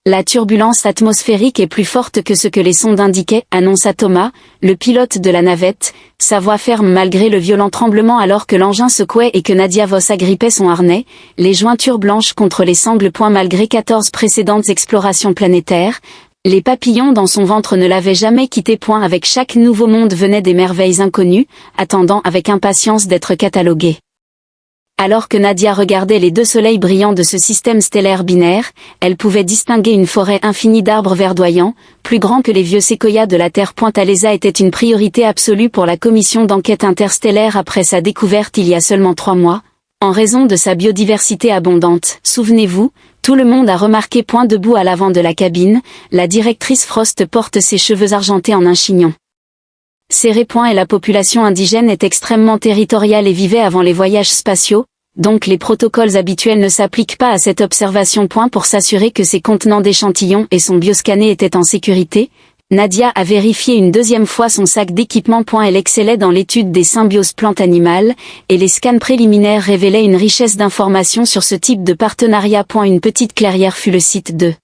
La turbulence atmosphérique est plus forte que ce que les sondes indiquaient, annonça Thomas, le pilote de la navette, sa voix ferme malgré le violent tremblement alors que l'engin secouait et que Nadia Voss agrippait son harnais, les jointures blanches contre les sangles. Malgré 14 précédentes explorations planétaires, les papillons dans son ventre ne l'avaient jamais quitté. Avec chaque nouveau monde venaient des merveilles inconnues, attendant avec impatience d'être cataloguées. Alors que Nadia regardait les 2 soleils brillants de ce système stellaire binaire, elle pouvait distinguer une forêt infinie d'arbres verdoyants, plus grands que les vieux séquoias de la Terre. L'ESA était une priorité absolue pour la commission d'enquête interstellaire après sa découverte il y a seulement 3 mois, en raison de sa biodiversité abondante. Souvenez-vous, tout le monde a remarqué. Debout à l'avant de la cabine, la directrice Frost porte ses cheveux argentés en un chignon serré. Et la population indigène est extrêmement territoriale et vivait avant les voyages spatiaux, donc les protocoles habituels ne s'appliquent pas à cette observation. Pour s'assurer que ses contenants d'échantillons et son bioscanner étaient en sécurité, Nadia a vérifié une 2e fois son sac d'équipement. Elle excellait dans l'étude des symbioses plantes-animales, et les scans préliminaires révélaient une richesse d'informations sur ce type de partenariat. Une petite clairière fut le site de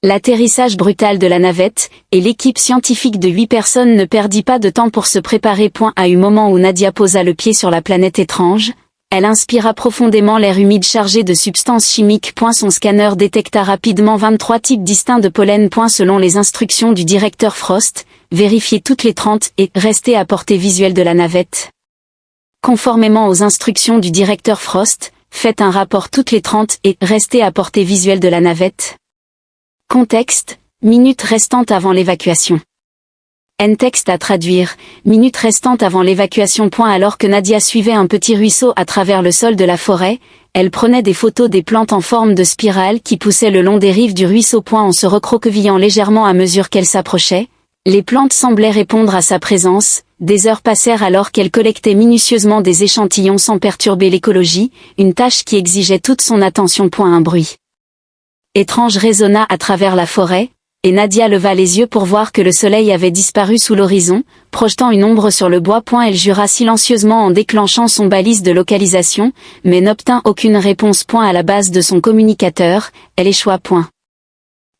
l'atterrissage brutal de la navette, et l'équipe scientifique de 8 personnes ne perdit pas de temps pour se préparer. À un moment où Nadia posa le pied sur la planète étrange, elle inspira profondément l'air humide chargé de substances chimiques. Son scanner détecta rapidement 23 types distincts de pollen. Selon les instructions du directeur Frost, vérifiez toutes les 30 et restez à portée visuelle de la navette. Conformément aux instructions du directeur Frost, faites un rapport toutes les 30 et restez à portée visuelle de la navette. Contexte, minutes restantes avant l'évacuation. N-texte à traduire, minutes restantes avant l'évacuation. Alors que Nadia suivait un petit ruisseau à travers le sol de la forêt, elle prenait des photos des plantes en forme de spirale qui poussaient le long des rives du ruisseau. En se recroquevillant légèrement à mesure qu'elle s'approchait, les plantes semblaient répondre à sa présence. Des heures passèrent alors qu'elle collectait minutieusement des échantillons sans perturber l'écologie, une tâche qui exigeait toute son attention. Un bruit étrange résonna à travers la forêt, et Nadia leva les yeux pour voir que le soleil avait disparu sous l'horizon, projetant une ombre sur le bois. Elle jura silencieusement en déclenchant son balise de localisation, mais n'obtint aucune réponse. À la base de son communicateur, elle échoua.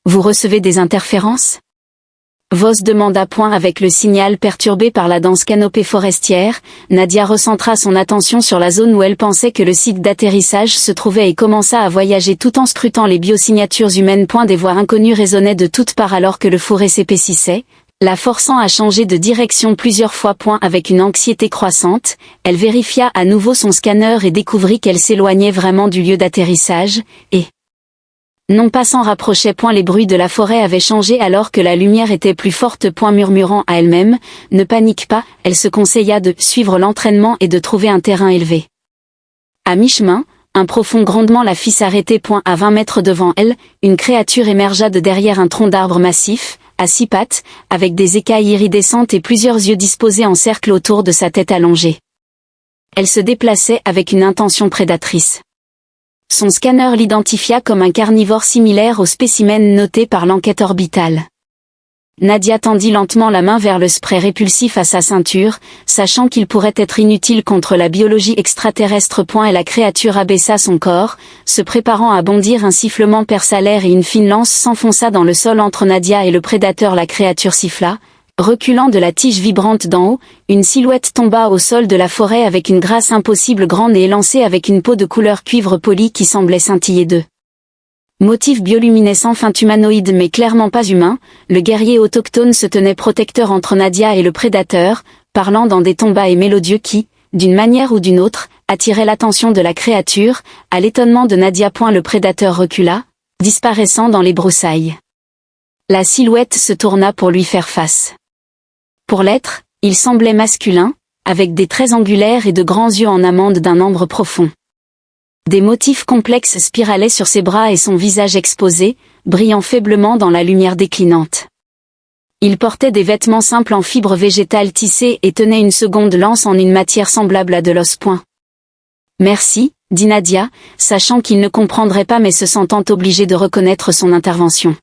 Vous recevez des interférences ? Voss demanda. Avec le signal perturbé par la dense canopée forestière, Nadia recentra son attention sur la zone où elle pensait que le site d'atterrissage se trouvait et commença à voyager tout en scrutant les biosignatures humaines. Des voix inconnues résonnaient de toutes parts alors que le fourré s'épaississait, la forçant à changer de direction plusieurs fois. Avec une anxiété croissante, elle vérifia à nouveau son scanner et découvrit qu'elle s'éloignait vraiment du lieu d'atterrissage, et non pas s'en rapprochait. Les bruits de la forêt avaient changé alors que la lumière était plus forte. Murmurant à elle-même, ne panique pas, elle se conseilla de suivre l'entraînement et de trouver un terrain élevé. À mi-chemin, un profond grondement la fit s'arrêter. À 20 mètres devant elle, une créature émergea de derrière un tronc d'arbre massif, à 6 pattes, avec des écailles iridescentes et plusieurs yeux disposés en cercle autour de sa tête allongée. Elle se déplaçait avec une intention prédatrice. Son scanner l'identifia comme un carnivore similaire au spécimen noté par l'enquête orbitale. Nadia tendit lentement la main vers le spray répulsif à sa ceinture, sachant qu'il pourrait être inutile contre la biologie extraterrestre. Et la créature abaissa son corps, se préparant à bondir. Un sifflement perça l'air et une fine lance s'enfonça dans le sol entre Nadia et le prédateur. La créature siffla. Reculant de la tige vibrante d'en haut, une silhouette tomba au sol de la forêt avec une grâce impossible, grande et élancée, avec une peau de couleur cuivre poli qui semblait scintiller de motifs bioluminescents. Humanoïde mais clairement pas humain, le guerrier autochtone se tenait protecteur entre Nadia et le prédateur, parlant dans des tons bas et mélodieux qui, d'une manière ou d'une autre, attiraient l'attention de la créature. À l'étonnement de Nadia, le prédateur recula, disparaissant dans les broussailles. La silhouette se tourna pour lui faire face. Pour l'être, il semblait masculin, avec des traits angulaires et de grands yeux en amande d'un ambre profond. Des motifs complexes spiralaient sur ses bras et son visage exposé, brillant faiblement dans la lumière déclinante. Il portait des vêtements simples en fibres végétales tissées et tenait une seconde lance en une matière semblable à de l'os. Merci, dit Nadia, sachant qu'il ne comprendrait pas mais se sentant obligé de reconnaître son intervention.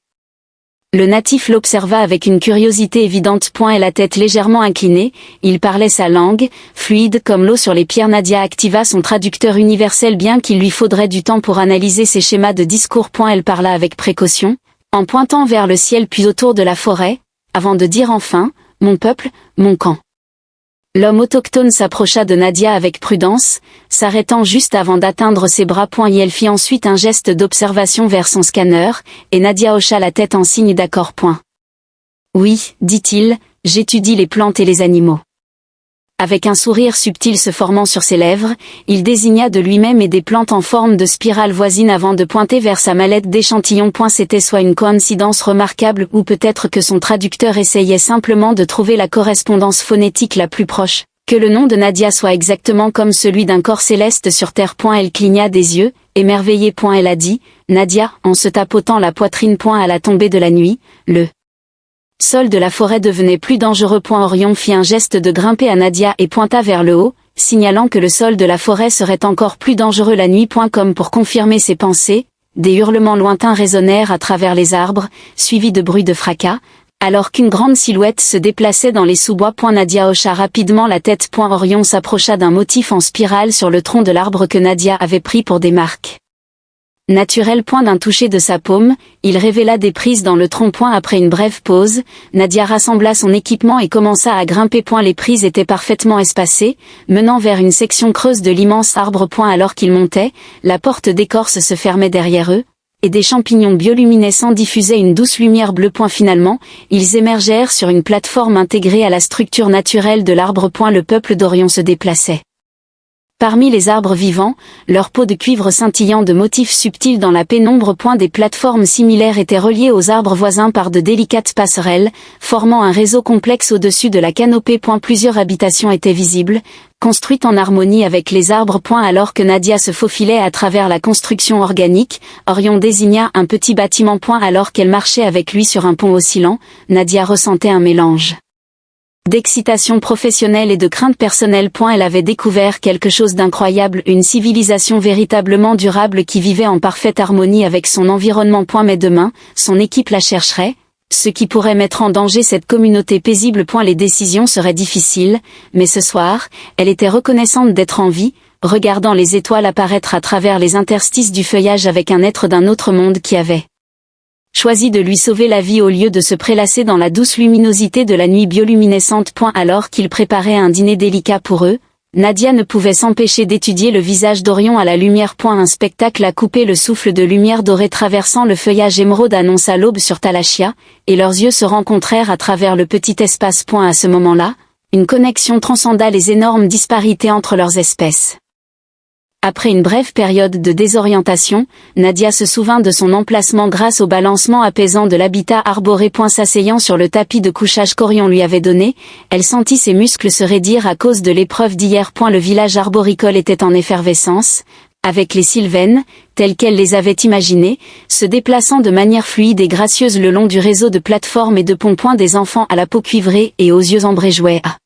Le natif l'observa avec une curiosité évidente. Et la tête légèrement inclinée, il parlait sa langue, fluide comme l'eau sur les pierres. Nadia activa son traducteur universel bien qu'il lui faudrait du temps pour analyser ses schémas de discours. Elle parla avec précaution, en pointant vers le ciel puis autour de la forêt, avant de dire enfin, « Mon peuple, mon camp ». L'homme autochtone s'approcha de Nadia avec prudence, s'arrêtant juste avant d'atteindre ses bras. Et elle fit ensuite un geste d'observation vers son scanner, et Nadia hocha la tête en signe d'accord. Oui, dit-il, j'étudie les plantes et les animaux. Avec un sourire subtil se formant sur ses lèvres, il désigna de lui-même et des plantes en forme de spirale voisine avant de pointer vers sa mallette d'échantillons. C'était soit une coïncidence remarquable ou peut-être que son traducteur essayait simplement de trouver la correspondance phonétique la plus proche, que le nom de Nadia soit exactement comme celui d'un corps céleste sur terre. Elle cligna des yeux, émerveillée. Elle a dit, Nadia, en se tapotant la poitrine. À la tombée de la nuit, le sol de la forêt devenait plus dangereux. Orion fit un geste de grimper à Nadia et pointa vers le haut, signalant que le sol de la forêt serait encore plus dangereux la nuit. Comme pour confirmer ses pensées, des hurlements lointains résonnèrent à travers les arbres, suivis de bruits de fracas, alors qu'une grande silhouette se déplaçait dans les sous-bois. Nadia hocha rapidement la tête. Orion s'approcha d'un motif en spirale sur le tronc de l'arbre que Nadia avait pris pour des marques naturel. D'un toucher de sa paume, il révéla des prises dans le tronc. Après une brève pause, Nadia rassembla son équipement et commença à grimper. Les prises étaient parfaitement espacées, menant vers une section creuse de l'immense arbre. Alors qu'ils montaient, la porte d'écorce se fermait derrière eux, et des champignons bioluminescents diffusaient une douce lumière bleue. Finalement, ils émergèrent sur une plateforme intégrée à la structure naturelle de l'arbre. Le peuple d'Orion se déplaçait parmi les arbres vivants, leur peau de cuivre scintillant de motifs subtils dans la pénombre. Des plateformes similaires étaient reliées aux arbres voisins par de délicates passerelles, formant un réseau complexe au-dessus de la canopée. Plusieurs habitations étaient visibles, construites en harmonie avec les arbres. Alors que Nadia se faufilait à travers la construction organique, Orion désigna un petit bâtiment. Alors qu'elle marchait avec lui sur un pont oscillant, Nadia ressentait un mélange d'excitation professionnelle et de crainte personnelle. Elle avait découvert quelque chose d'incroyable, une civilisation véritablement durable qui vivait en parfaite harmonie avec son environnement. Mais demain, son équipe la chercherait, ce qui pourrait mettre en danger cette communauté paisible. Les décisions seraient difficiles, mais ce soir, elle était reconnaissante d'être en vie, regardant les étoiles apparaître à travers les interstices du feuillage avec un être d'un autre monde qui avait choisi de lui sauver la vie au lieu de se prélasser dans la douce luminosité de la nuit bioluminescente. Alors qu'il préparait un dîner délicat pour eux, Nadia ne pouvait s'empêcher d'étudier le visage d'Orion à la lumière. Un spectacle a coupé le souffle de lumière dorée traversant le feuillage émeraude annonça l'aube sur Talachia, et leurs yeux se rencontrèrent à travers le petit espace. À ce moment-là, une connexion transcenda les énormes disparités entre leurs espèces. Après une brève période de désorientation, Nadia se souvint de son emplacement grâce au balancement apaisant de l'habitat arboré. S'asseyant sur le tapis de couchage qu'Orion lui avait donné, elle sentit ses muscles se raidir à cause de l'épreuve d'hier. Le village arboricole était en effervescence, avec les sylvaines, telles qu'elle les avait imaginées, se déplaçant de manière fluide et gracieuse le long du réseau de plateformes et de ponts. Des enfants à la peau cuivrée et aux yeux ambrés jouaient à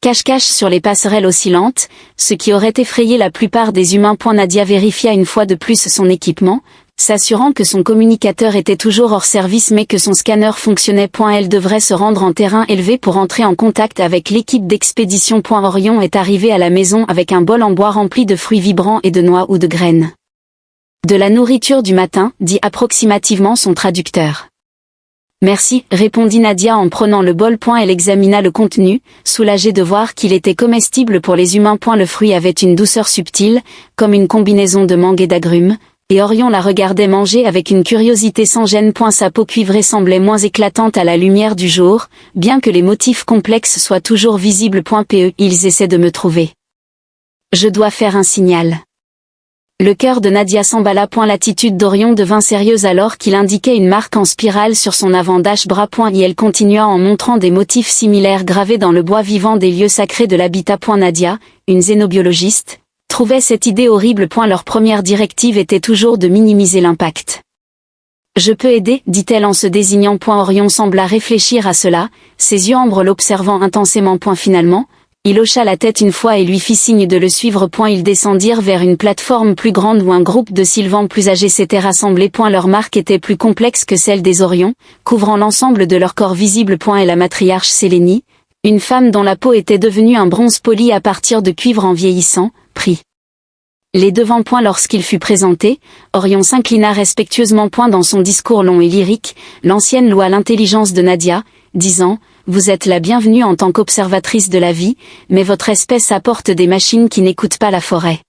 cache-cache sur les passerelles oscillantes, ce qui aurait effrayé la plupart des humains. Nadia vérifia une fois de plus son équipement, s'assurant que son communicateur était toujours hors service mais que son scanner fonctionnait. Elle devrait se rendre en terrain élevé pour entrer en contact avec l'équipe d'expédition. Orion est arrivé à la maison avec un bol en bois rempli de fruits vibrants et de noix ou de graines. De la nourriture du matin, dit approximativement son traducteur. Merci, répondit Nadia en prenant le bol. Elle examina le contenu, soulagée de voir qu'il était comestible pour les humains. Le fruit avait une douceur subtile, comme une combinaison de mangue et d'agrumes, et Orion la regardait manger avec une curiosité sans gêne. Sa peau cuivrée semblait moins éclatante à la lumière du jour, bien que les motifs complexes soient toujours visibles. Ils essaient de me trouver. Je dois faire un signal. Le cœur de Nadia s'emballa. L'attitude d'Orion devint sérieuse alors qu'il indiquait une marque en spirale sur son avant d'âge-bras. Et elle continua en montrant des motifs similaires gravés dans le bois vivant des lieux sacrés de l'habitat. Nadia, une xénobiologiste, trouvait cette idée horrible. Leur première directive était toujours de minimiser l'impact. Je peux aider, dit-elle en se désignant. Orion sembla réfléchir à cela, ses yeux ambres l'observant intensément. Finalement, il hocha la tête une fois et lui fit signe de le suivre. Ils descendirent vers une plateforme plus grande où un groupe de sylvans plus âgés s'était rassemblé. Leur marque était plus complexe que celle des Orions, couvrant l'ensemble de leur corps visible. Et la matriarche Sélénie, une femme dont la peau était devenue un bronze poli à partir de cuivre en vieillissant, prit Les devant lorsqu'il fut présenté, Orion s'inclina respectueusement dans son discours long et lyrique, l'ancienne loua l'intelligence de Nadia, disant « Vous êtes la bienvenue en tant qu'observatrice de la vie, mais votre espèce apporte des machines qui n'écoutent pas la forêt. »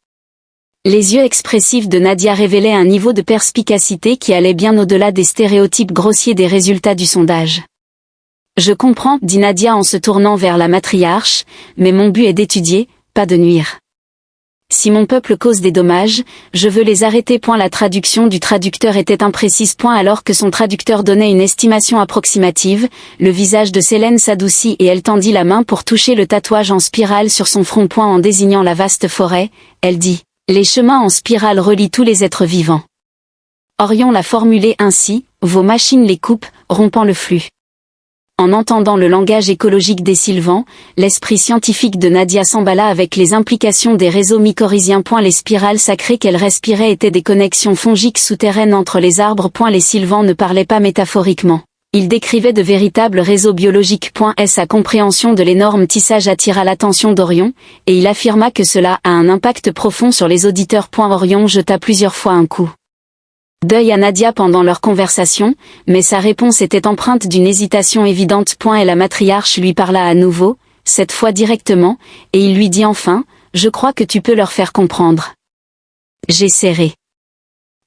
Les yeux expressifs de Nadia révélaient un niveau de perspicacité qui allait bien au-delà des stéréotypes grossiers des résultats du sondage. « Je comprends, dit Nadia en se tournant vers la matriarche, mais mon but est d'étudier, pas de nuire. Si mon peuple cause des dommages, je veux les arrêter. » La traduction du traducteur était imprécise. Alors que son traducteur donnait une estimation approximative, le visage de Célène s'adoucit et elle tendit la main pour toucher le tatouage en spirale sur son front. En désignant la vaste forêt, elle dit « Les chemins en spirale relient tous les êtres vivants. » Orion l'a formulé ainsi, vos machines les coupent, rompant le flux. En entendant le langage écologique des Sylvans, l'esprit scientifique de Nadia s'emballa avec les implications des réseaux mycorhiziens. Les spirales sacrées qu'elle respirait étaient des connexions fongiques souterraines entre les arbres. Les Sylvans ne parlaient pas métaphoriquement. Ils décrivaient de véritables réseaux biologiques. Sa compréhension de l'énorme tissage attira l'attention d'Orion, et il affirma que cela a un impact profond sur les auditeurs. Orion jeta plusieurs fois un coup d'œil à Nadia pendant leur conversation, mais sa réponse était empreinte d'une hésitation évidente. Et la matriarche lui parla à nouveau, cette fois directement, et il lui dit enfin, « Je crois que tu peux leur faire comprendre. » J'essaierai.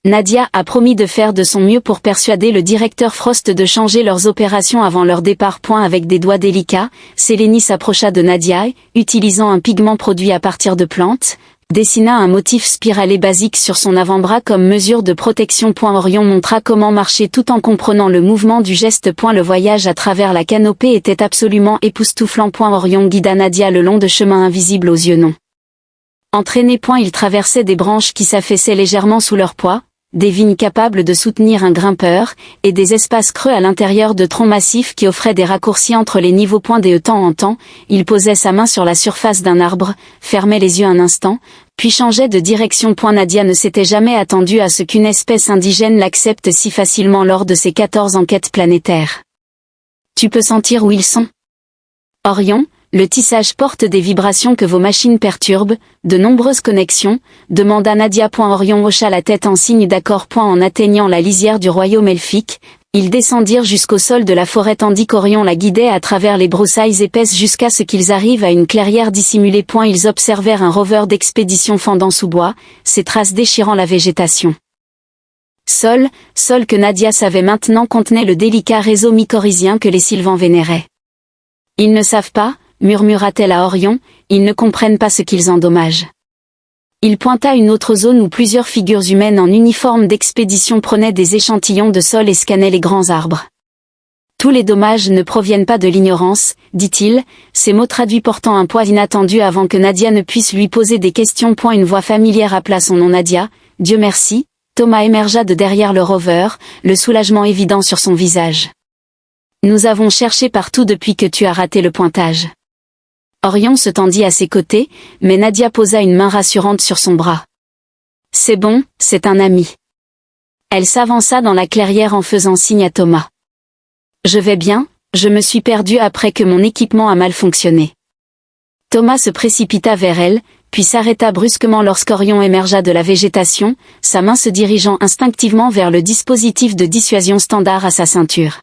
Nadia a promis de faire de son mieux pour persuader le directeur Frost de changer leurs opérations avant leur départ. Avec des doigts délicats, Sélénie s'approcha de Nadia et, utilisant un pigment produit à partir de plantes, dessina un motif spiralé basique sur son avant-bras comme mesure de protection. Orion montra comment marcher tout en comprenant le mouvement du geste. Le voyage à travers la canopée était absolument époustouflant. Orion guida Nadia le long de chemins invisibles aux yeux non entraînés. Il traversait des branches qui s'affaissaient légèrement sous leur poids, des vignes capables de soutenir un grimpeur, et des espaces creux à l'intérieur de troncs massifs qui offraient des raccourcis entre les niveaux. De temps en temps, il posait sa main sur la surface d'un arbre, fermait les yeux un instant, puis changeait de direction. Nadia ne s'était jamais attendue à ce qu'une espèce indigène l'accepte si facilement lors de ses 14 enquêtes planétaires. Tu peux sentir où ils sont? Orion, le tissage porte des vibrations que vos machines perturbent, de nombreuses connexions, demanda Nadia. Orion hocha la tête en signe d'accord. En atteignant la lisière du royaume elfique, ils descendirent jusqu'au sol de la forêt tandis qu'Orion la guidait à travers les broussailles épaisses jusqu'à ce qu'ils arrivent à une clairière dissimulée. Ils observèrent un rover d'expédition fendant sous bois, ses traces déchirant la végétation. Sol que Nadia savait maintenant contenait le délicat réseau mycorhizien que les Sylvans vénéraient. Ils ne savent pas, murmura-t-elle à Orion, ils ne comprennent pas ce qu'ils endommagent. Il pointa une autre zone où plusieurs figures humaines en uniforme d'expédition prenaient des échantillons de sol et scannaient les grands arbres. Tous les dommages ne proviennent pas de l'ignorance, dit-il, ces mots traduits portant un poids inattendu avant que Nadia ne puisse lui poser des questions. Une voix familière appela son nom. Nadia, Dieu merci, Thomas émergea de derrière le rover, le soulagement évident sur son visage. Nous avons cherché partout depuis que tu as raté le pointage. Orion se tendit à ses côtés, mais Nadia posa une main rassurante sur son bras. C'est bon, c'est un ami. Elle s'avança dans la clairière en faisant signe à Thomas. Je vais bien, je me suis perdue après que mon équipement a mal fonctionné. Thomas se précipita vers elle, puis s'arrêta brusquement lorsqu'Orion émergea de la végétation, sa main se dirigeant instinctivement vers le dispositif de dissuasion standard à sa ceinture.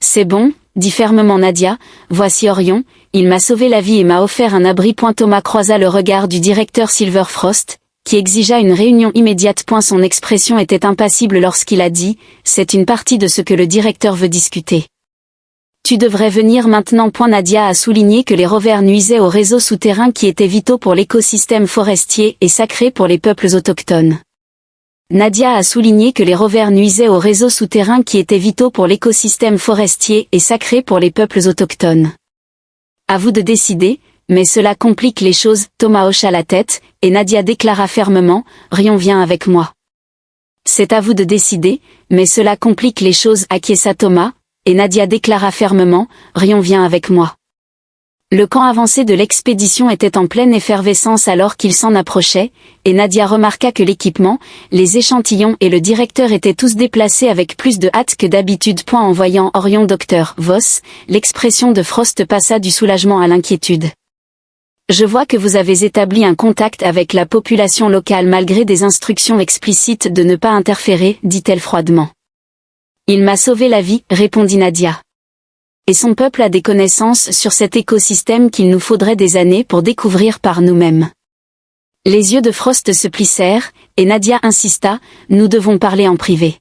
C'est bon, dit fermement Nadia, voici Orion, il m'a sauvé la vie et m'a offert un abri. Thomas croisa le regard du directeur Silverfrost, qui exigea une réunion immédiate. Son expression était impassible lorsqu'il a dit, c'est une partie de ce que le directeur veut discuter. Tu devrais venir maintenant. Nadia a souligné que les rovers nuisaient aux réseaux souterrains qui étaient vitaux pour l'écosystème forestier et sacrés pour les peuples autochtones. Nadia a souligné que les rovers nuisaient aux réseaux souterrains qui étaient vitaux pour l'écosystème forestier et sacrés pour les peuples autochtones. À vous de décider, mais cela complique les choses. Thomas hocha la tête, et Nadia déclara fermement, Rion vient avec moi. C'est à vous de décider, mais cela complique les choses, acquiesça Thomas, et Nadia déclara fermement, Rion vient avec moi. Le camp avancé de l'expédition était en pleine effervescence alors qu'il s'en approchait, et Nadia remarqua que l'équipement, les échantillons et le directeur étaient tous déplacés avec plus de hâte que d'habitude. En voyant Orion Dr. Voss, l'expression de Frost passa du soulagement à l'inquiétude. Je vois que vous avez établi un contact avec la population locale malgré des instructions explicites de ne pas interférer, dit-elle froidement. Il m'a sauvé la vie, répondit Nadia. Et son peuple a des connaissances sur cet écosystème qu'il nous faudrait des années pour découvrir par nous-mêmes. Les yeux de Frost se plissèrent, et Nadia insista, nous devons parler en privé.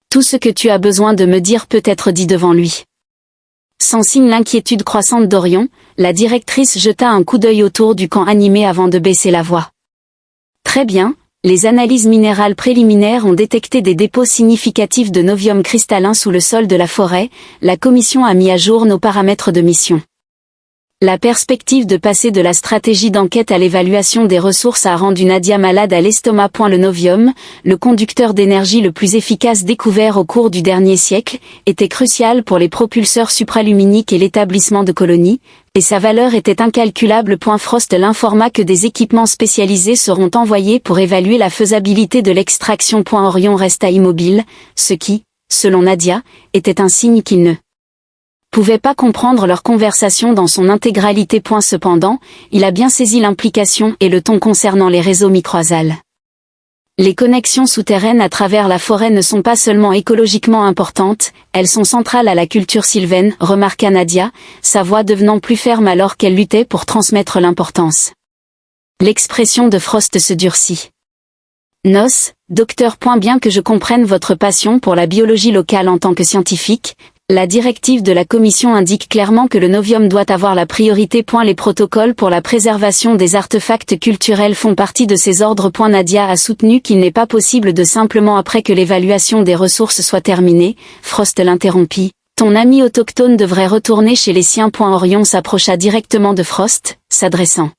Tout ce que tu as besoin de me dire peut être dit devant lui. Sans signe l'inquiétude croissante d'Orion, la directrice jeta un coup d'œil autour du camp animé avant de baisser la voix. Très bien, les analyses minérales préliminaires ont détecté des dépôts significatifs de novium cristallin sous le sol de la forêt, la commission a mis à jour nos paramètres de mission. La perspective de passer de la stratégie d'enquête à l'évaluation des ressources a rendu Nadia malade à l'estomac. Le novium, le conducteur d'énergie le plus efficace découvert au cours du dernier siècle, était crucial pour les propulseurs supraluminiques et l'établissement de colonies, et sa valeur était incalculable. Frost l'informa que des équipements spécialisés seront envoyés pour évaluer la faisabilité de l'extraction. Orion resta immobile, ce qui, selon Nadia, était un signe qu'il ne pouvait pas comprendre leur conversation dans son intégralité. Cependant, il a bien saisi l'implication et le ton concernant les réseaux microasal. Les connexions souterraines à travers la forêt ne sont pas seulement écologiquement importantes, elles sont centrales à la culture sylvaine, remarqua Nadia, sa voix devenant plus ferme alors qu'elle luttait pour transmettre l'importance. L'expression de Frost se durcit. Nos, docteur. Bien que je comprenne votre passion pour la biologie locale en tant que scientifique, la directive de la Commission indique clairement que le novium doit avoir la priorité. Les protocoles pour la préservation des artefacts culturels font partie de ces ordres. Nadia a soutenu qu'il n'est pas possible de simplement après que l'évaluation des ressources soit terminée. Frost l'interrompit. Ton ami autochtone devrait retourner chez les siens. Orion s'approcha directement de Frost, s'adressant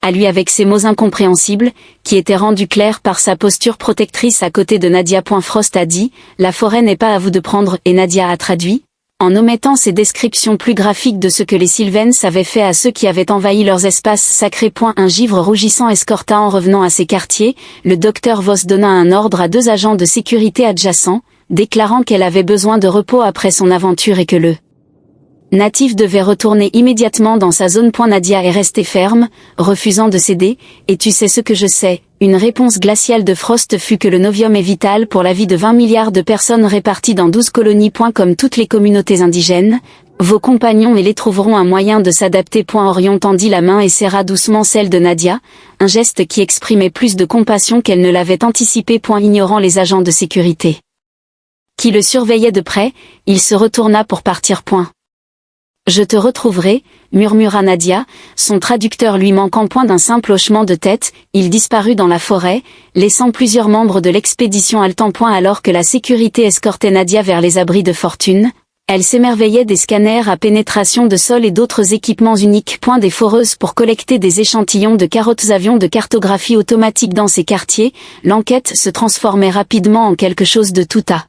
à lui avec ces mots incompréhensibles, qui étaient rendus clairs par sa posture protectrice à côté de Nadia. Frost a dit, la forêt n'est pas à vous de prendre, et Nadia a traduit, en omettant ces descriptions plus graphiques de ce que les Sylvains avaient fait à ceux qui avaient envahi leurs espaces sacrés. Un givre rougissant escorta en revenant à ses quartiers, le docteur Voss donna un ordre à 2 agents de sécurité adjacents, déclarant qu'elle avait besoin de repos après son aventure et que le natif devait retourner immédiatement dans sa zone. Nadia est restée ferme, refusant de céder, et tu sais ce que je sais, une réponse glaciale de Frost fut que le novium est vital pour la vie de 20 milliards de personnes réparties dans 12 colonies. Comme toutes les communautés indigènes, vos compagnons et les trouveront un moyen de s'adapter. Orion tendit la main et serra doucement celle de Nadia, un geste qui exprimait plus de compassion qu'elle ne l'avait anticipé. Ignorant les agents de sécurité qui le surveillaient de près, il se retourna pour partir. Je te retrouverai, murmura Nadia, son traducteur lui manquant. D'un simple hochement de tête, il disparut dans la forêt, laissant plusieurs membres de l'expédition haletant. Alors que la sécurité escortait Nadia vers les abris de fortune, elle s'émerveillait des scanners à pénétration de sol et d'autres équipements uniques. Des foreuses pour collecter des échantillons de carottes, avions de cartographie automatique dans ces quartiers, l'enquête se transformait rapidement en quelque chose de tout à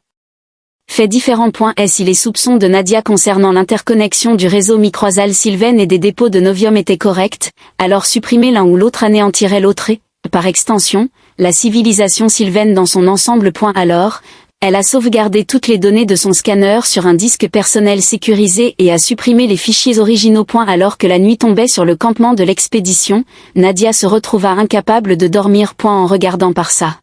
fait différent. Si les soupçons de Nadia concernant l'interconnexion du réseau microasal sylvain et des dépôts de novium étaient corrects, alors supprimer l'un ou l'autre anéantirait l'autre et, par extension, la civilisation sylvaine dans son ensemble. Alors, elle a sauvegardé toutes les données de son scanner sur un disque personnel sécurisé et a supprimé les fichiers originaux. Alors que la nuit tombait sur le campement de l'expédition, Nadia se retrouva incapable de dormir. En regardant par sa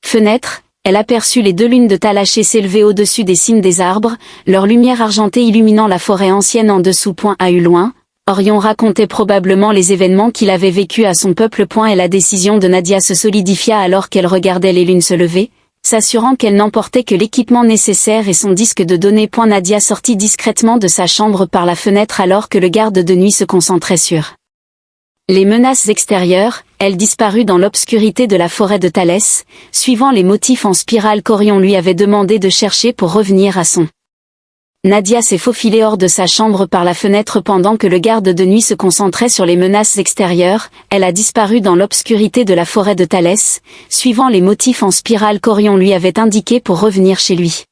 fenêtre, elle aperçut les 2 lunes de Talachée s'élever au-dessus des cimes des arbres, leur lumière argentée illuminant la forêt ancienne en dessous. À eu loin, Orion racontait probablement les événements qu'il avait vécus à son peuple. Et la décision de Nadia se solidifia alors qu'elle regardait les lunes se lever, s'assurant qu'elle n'emportait que l'équipement nécessaire et son disque de données. Nadia sortit discrètement de sa chambre par la fenêtre alors que le garde de nuit se concentrait sur les menaces extérieures. Elle disparut dans l'obscurité de la forêt de Thalès, suivant les motifs en spirale qu'Orion lui avait demandé de chercher pour revenir à son. Nadia s'est faufilée hors de sa chambre par la fenêtre pendant que le garde de nuit se concentrait sur les menaces extérieures. Elle a disparu dans l'obscurité de la forêt de Thalès, suivant les motifs en spirale qu'Orion lui avait indiqués pour revenir chez lui.